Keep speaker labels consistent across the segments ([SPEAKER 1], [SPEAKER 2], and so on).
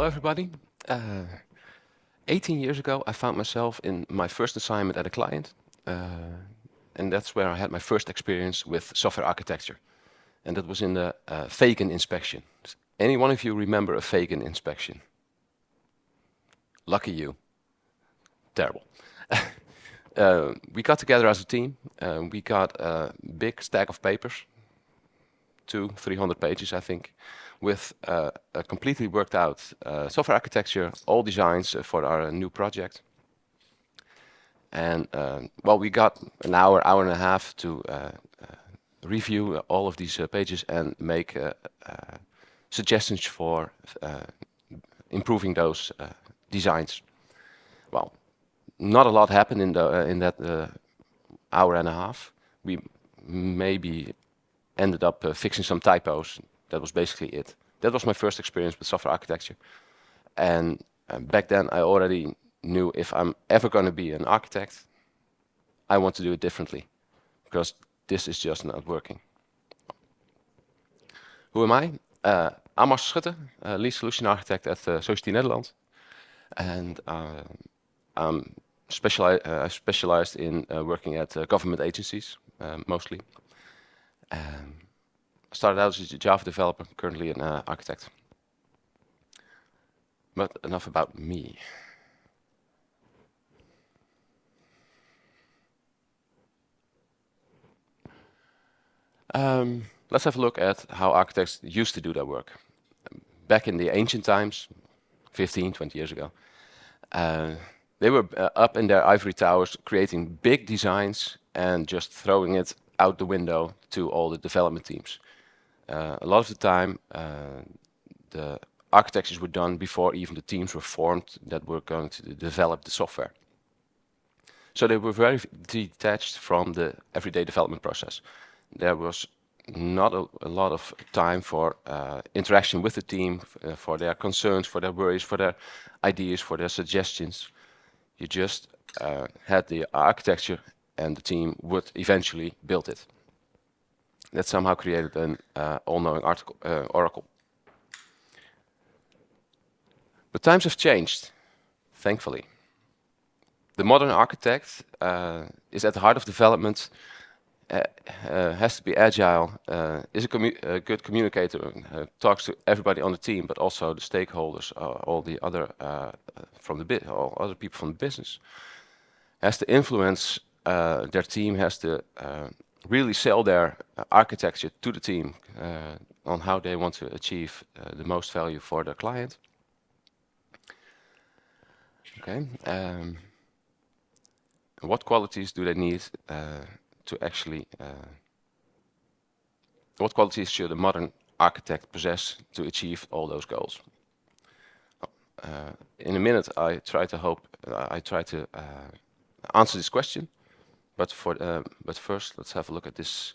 [SPEAKER 1] Hello, everybody. 18 years ago, I found myself in my first assignment at a client, and that's where I had my first experience with software architecture, and that was in the Fagan inspection. Does any one of you remember a Fagan inspection? Lucky you. Terrible. We got together as a team. We got a big stack of papers, 200-300 pages, I think, with a completely worked out software architecture, all designs for our new project. And well, we got an hour, hour and a half to review all of these pages and make suggestions for improving those designs. Well, not a lot happened in that hour and a half. We maybe ended up fixing some typos. That was basically it. That was my first experience with software architecture. And back then I already knew if I'm ever going to be an architect, I want to do it differently, because this is just not working. Who am I? I'm MARCEL, lead solution architect at Storyteller Netherlands. And I'm specialized in working at government agencies, mostly. I started out as a Java developer, currently an architect. But enough about me. Let's have a look at how architects used to do their work. Back in the ancient times, 15, 20 years ago, they were up in their ivory towers creating big designs and just throwing it out the window to all the development teams. A lot of the time, the architectures were done before even the teams were formed that were going to develop the software. So they were very detached from the everyday development process. There was not a lot of time for interaction with the team, for their concerns, for their worries, for their ideas, for their suggestions. You just had the architecture and the team would eventually build it. That somehow created an all-knowing oracle. But times have changed, thankfully. The modern architect is at the heart of development, has to be agile, is a good communicator, talks to everybody on the team, but also the stakeholders, all the other all other people from the business. Has to influence their team, has to really sell their architecture to the team on how they want to achieve the most value for their client. Okay. What qualities do they need to actually? What qualities should a modern architect possess to achieve all those goals? In a minute, I try to answer this question. But first, let's have a look at this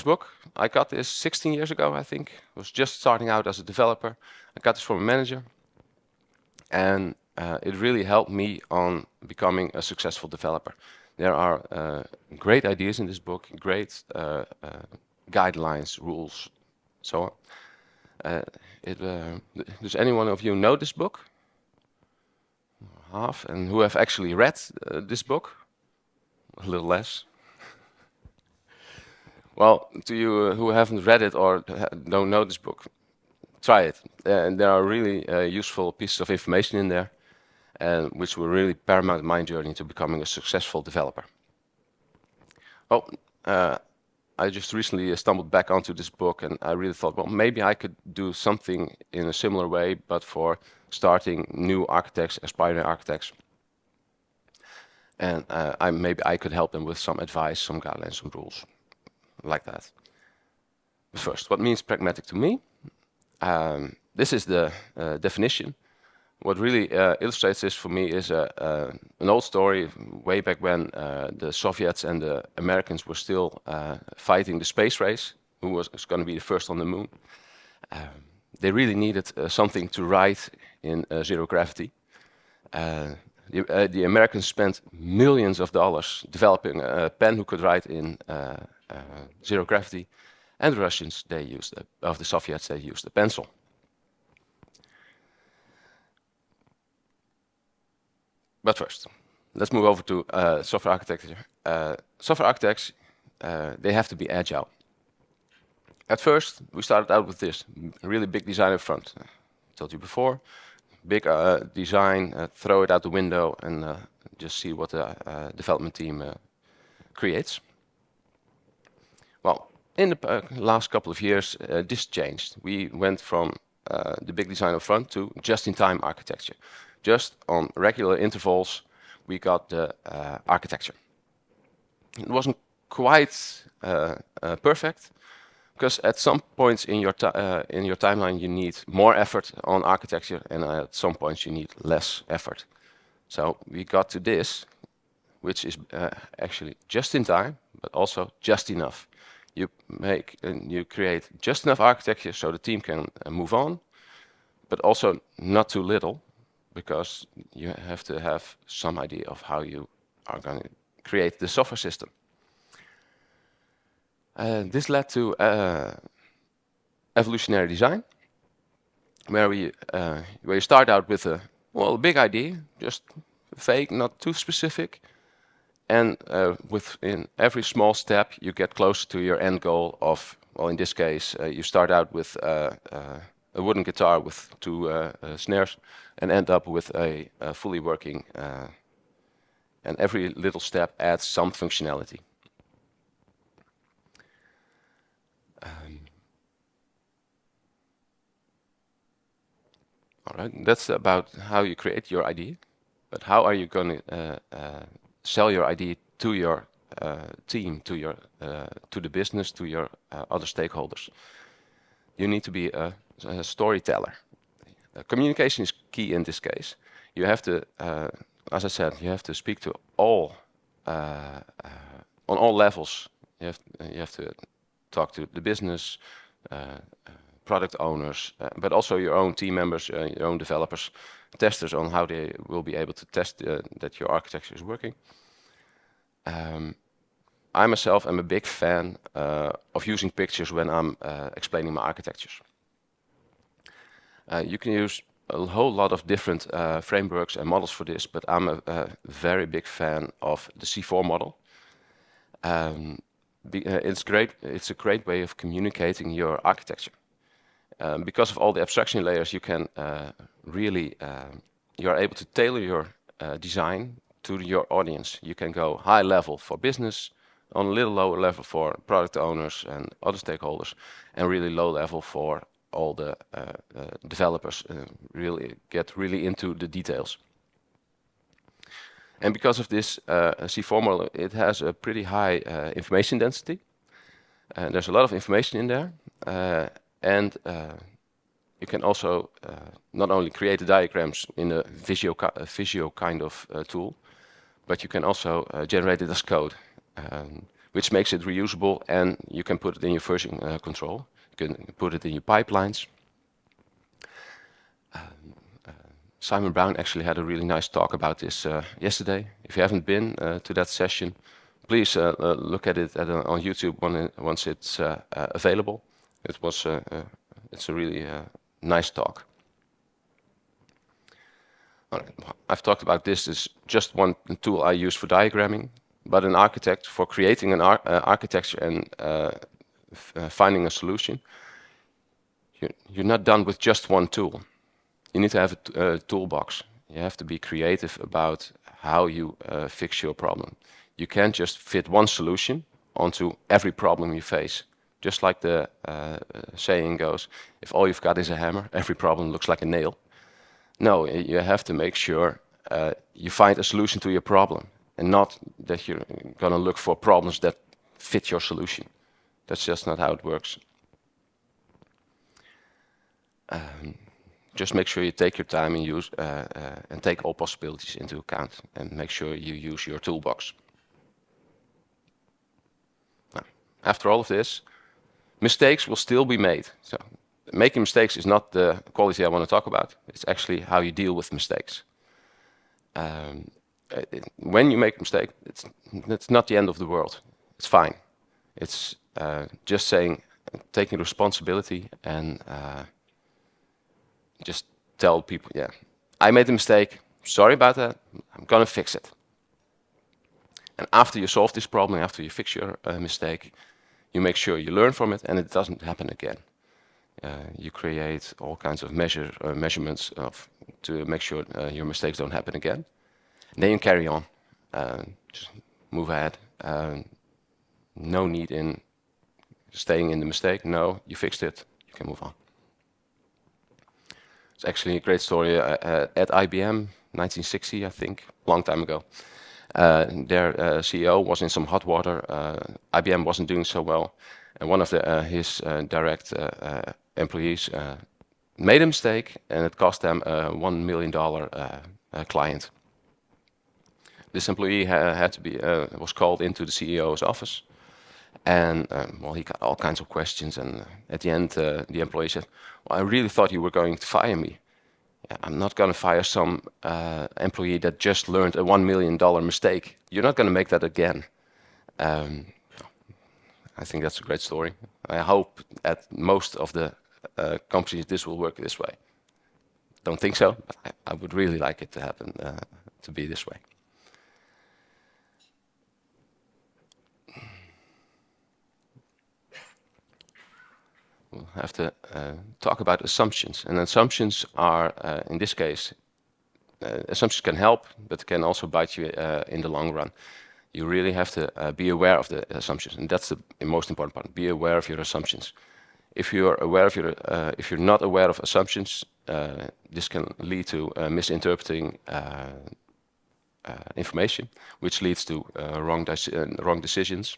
[SPEAKER 1] book. I got this 16 years ago, I think. I was just starting out as a developer. I got this from a manager, and it really helped me on becoming a successful developer. There are great ideas in this book, great guidelines, rules, so on. Does any one of you know this book? Half, and who have actually read this book? A little less. Well, to you who haven't read it or don't know this book, try it. And there are really useful pieces of information in there, which were really paramount in my journey to becoming a successful developer. Well, I just recently stumbled back onto this book, and I really thought, well, maybe I could do something in a similar way, but for starting new architects, aspiring architects. And maybe I could help them with some advice, some guidelines, some rules, like that. But first, what means pragmatic to me? This is the definition. What really illustrates this for me is an old story way back when the Soviets and the Americans were still fighting the space race, who was going to be the first on the moon. They really needed something to write in zero gravity. The Americans spent millions of dollars developing a pen who could write in zero gravity, and the Russians, the Soviets, they used a pencil. But first, let's move over to software architecture. Software architects, they have to be agile. At first, we started out with this really big design up front. I told you before, big design, throw it out the window and just see what the development team creates. Well, in the last couple of years, this changed. We went from the big design up front to just-in-time architecture. Just on regular intervals, we got the architecture. It wasn't quite perfect, because at some points in your timeline you need more effort on architecture, and at some points you need less effort. So we got to this, which is actually just in time, but also just enough. You create just enough architecture so the team can move on, but also not too little, because you have to have some idea of how you are going to create the software system. This led to Evolutionary Design, where you start out with a big idea, just vague, not too specific, and within every small step you get closer to your end goal of, well, in this case, you start out with a wooden guitar with two snares and end up with a fully working, and every little step adds some functionality. All right, that's about how you create your idea, but how are you going to sell your idea to your team, to the business, to your other stakeholders? You need to be a storyteller. Communication is key in this case. You have to, as I said, you have to speak to all on all levels. You have to talk to the business, product owners, but also your own team members, your own developers, testers, on how they will be able to test that your architecture is working. I myself am a big fan of using pictures when I'm explaining my architectures. You can use a whole lot of different frameworks and models for this, but I'm a very big fan of the C4 model. It's great. It's a great way of communicating your architecture. Because of all the abstraction layers, you can really you are able to tailor your design to your audience. You can go high level for business, on a little lower level for product owners and other stakeholders, and really low level for all the developers. Really get really into the details. And because of this C4 model, it has a pretty high information density. There's a lot of information in there. And you can also not only create the diagrams in a Visio kind of tool, but you can also generate it as code, which makes it reusable, and you can put it in your version control. You can put it in your pipelines. Simon Brown actually had a really nice talk about this yesterday. If you haven't been to that session, please look at it on YouTube once it's available. It's a really nice talk. I've talked about this as just one tool I use for diagramming, but an architect for creating an architecture and finding a solution. You're not done with just one tool. You need to have a toolbox. You have to be creative about how you fix your problem. You can't just fit one solution onto every problem you face. Just like the saying goes, if all you've got is a hammer, every problem looks like a nail. No, you have to make sure you find a solution to your problem, and not that you're going to look for problems that fit your solution. That's just not how it works. Just make sure you take your time and use and take all possibilities into account, and make sure you use your toolbox. Now, after all of this, mistakes will still be made. So making mistakes is not the quality I want to talk about. It's actually how you deal with mistakes. When you make a mistake, it's not the end of the world. It's fine. It's just saying, taking responsibility, and just tell people, yeah, I made a mistake. sorry about that, I'm gonna fix it. And after you solve this problem, after you fix your mistake, you make sure you learn from it and it doesn't happen again. You create all kinds of measurements to make sure your mistakes don't happen again. And then you carry on, just move ahead. No need in staying in the mistake. No, you fixed it, you can move on. It's actually a great story. At IBM, 1960, I think, long time ago. Their CEO was in some hot water. IBM wasn't doing so well, and one of his direct employees made a mistake, and it cost them a $1 million client. This employee was called into the CEO's office, and well, he got all kinds of questions. And at the end, the employee said, "Well, I really thought you were going to fire me. I'm not going to fire some employee that just learned a $1 million mistake. You're not going to make that again." I think that's a great story. I hope at most of the companies this will work this way. Don't think so, but I would really like it to happen, to be this way. We'll have to talk about assumptions. And assumptions are, in this case, assumptions can help, but can also bite you in the long run. You really have to be aware of the assumptions, and that's the most important part. Be aware of your assumptions. If you're not aware of assumptions, this can lead to misinterpreting information, which leads to wrong decisions.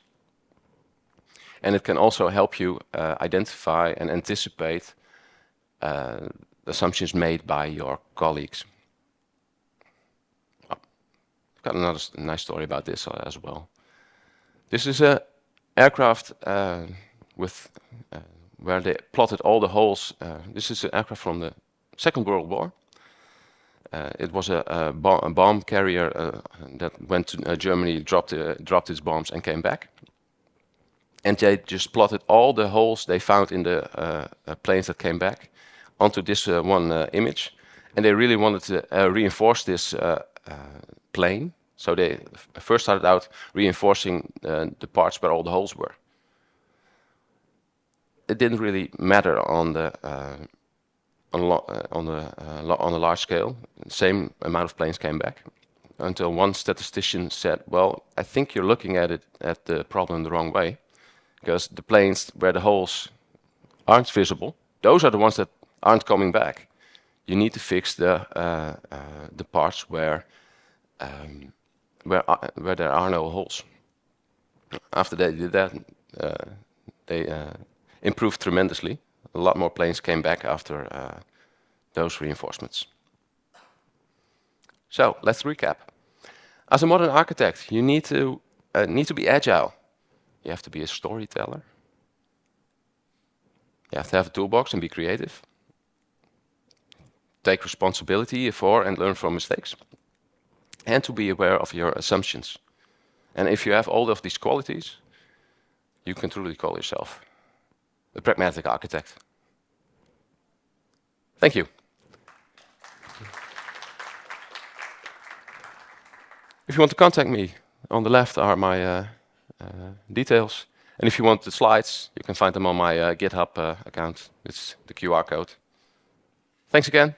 [SPEAKER 1] And it can also help you identify and anticipate assumptions made by your colleagues. Oh, I've got another nice story about this as well. This is an aircraft where they plotted all the holes. This is an aircraft from the Second World War. It was a bomb carrier that went to Germany, dropped its bombs, and came back. And they just plotted all the holes they found in the planes that came back onto this one image. And they really wanted to reinforce this plane. So they first started out reinforcing the parts where all the holes were. It didn't really matter on a large scale. The same amount of planes came back until one statistician said, "Well, I think you're looking at the problem the wrong way. Because the planes where the holes aren't visible, those are the ones that aren't coming back. You need to fix the parts where there are no holes." After they did that, they improved tremendously. A lot more planes came back after those reinforcements. So let's recap. As a modern architect, you need to be agile. You have to be a storyteller. You have to have a toolbox and be creative. Take responsibility for and learn from mistakes. And to be aware of your assumptions. And if you have all of these qualities, you can truly call yourself a pragmatic architect. Thank you. If you want to contact me, on the left are my details. And if you want the slides, you can find them on my GitHub account. It's the QR code. Thanks again.